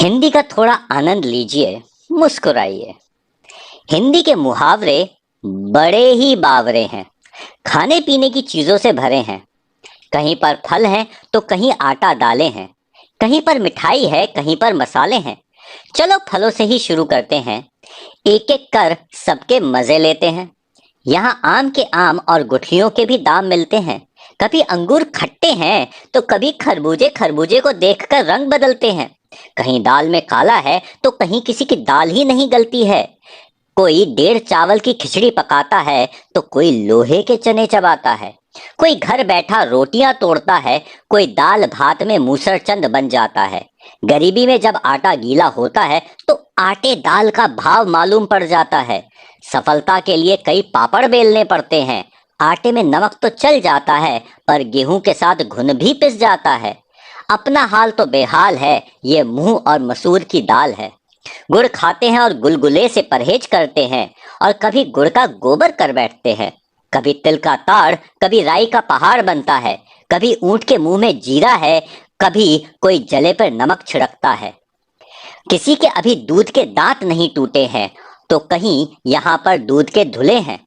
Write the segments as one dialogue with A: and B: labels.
A: हिंदी का थोड़ा आनंद लीजिए, मुस्कुराइए। हिंदी के मुहावरे बड़े ही बावरे हैं, खाने पीने की चीजों से भरे हैं। कहीं पर फल हैं तो कहीं आटा दालें हैं, कहीं पर मिठाई है कहीं पर मसाले हैं। चलो फलों से ही शुरू करते हैं, एक एक कर सबके मजे लेते हैं। यहाँ आम के आम और गुठलियों के भी दाम मिलते हैं। कभी अंगूर खट्टे हैं तो कभी खरबूजे खरबूजे को देखकर रंग बदलते हैं। कहीं दाल में काला है तो कहीं किसी की दाल ही नहीं गलती है। कोई 1.5 चावल की खिचड़ी पकाता है तो कोई लोहे के चने चबाता है। कोई घर बैठा रोटियां तोड़ता है, कोई दाल भात में मूसरचंद बन जाता है। गरीबी में जब आटा गीला होता है तो आटे दाल का भाव मालूम पड़ जाता है। सफलता के लिए कई पापड़ बेलने पड़ते हैं। आटे में नमक तो चल जाता है, पर गेहूं के साथ घुन भी पिस जाता है। अपना हाल तो बेहाल है, ये मूंग और मसूर की दाल है। गुड़ खाते हैं और गुलगुले से परहेज करते हैं, और कभी गुड़ का गोबर कर बैठते हैं। कभी तिल का ताड़, कभी राई का पहाड़ बनता है। कभी ऊंट के मुंह में जीरा है, कभी कोई जले पर नमक छिड़कता है। किसी के अभी दूध के दांत नहीं टूटे हैं, तो कहीं यहाँ पर दूध के धुले हैं।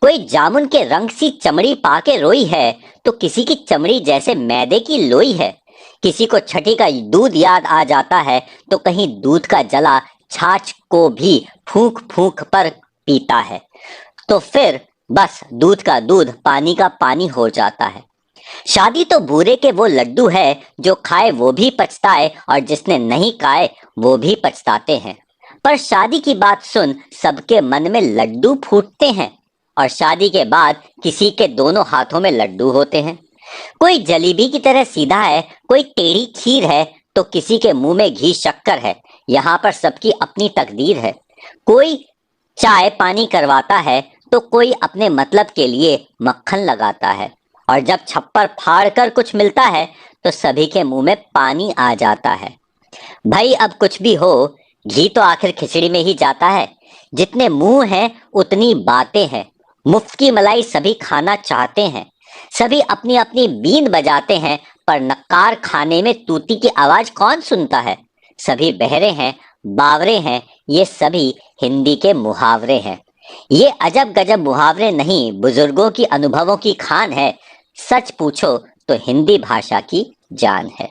A: कोई जामुन के रंग सी चमड़ी पाके रोई है, तो किसी की चमड़ी जैसे मैदे की लोई है। किसी को छठी का दूध याद आ जाता है, तो कहीं दूध का जला छाछ को भी फूंक फूंक पर पीता है। तो फिर बस दूध का दूध पानी का पानी हो जाता है। शादी तो बूरे के वो लड्डू है, जो खाए वो भी पछताए और जिसने नहीं खाए वो भी पछताते हैं। पर शादी की बात सुन सबके मन में लड्डू फूटते हैं, और शादी के बाद किसी के दोनों हाथों में लड्डू होते हैं। कोई जलेबी की तरह सीधा है, कोई टेढ़ी खीर है, तो किसी के मुंह में घी शक्कर है। यहाँ पर सबकी अपनी तकदीर है। कोई चाय पानी करवाता है, तो कोई अपने मतलब के लिए मक्खन लगाता है। और जब छप्पर फाड़ कर कुछ मिलता है, तो सभी के मुंह में पानी आ जाता है। भाई अब कुछ भी हो, घी तो आखिर खिचड़ी में ही जाता है। जितने मुंह हैं उतनी बातें हैं। मुफ्त की मलाई सभी खाना चाहते हैं। सभी अपनी अपनी बीन बजाते हैं, पर नक्कार खाने में तूती की आवाज कौन सुनता है। सभी बहरे हैं, बावरे हैं, ये सभी हिंदी के मुहावरे हैं। ये अजब गजब मुहावरे नहीं, बुजुर्गों की अनुभवों की खान है। सच पूछो तो हिंदी भाषा की जान है।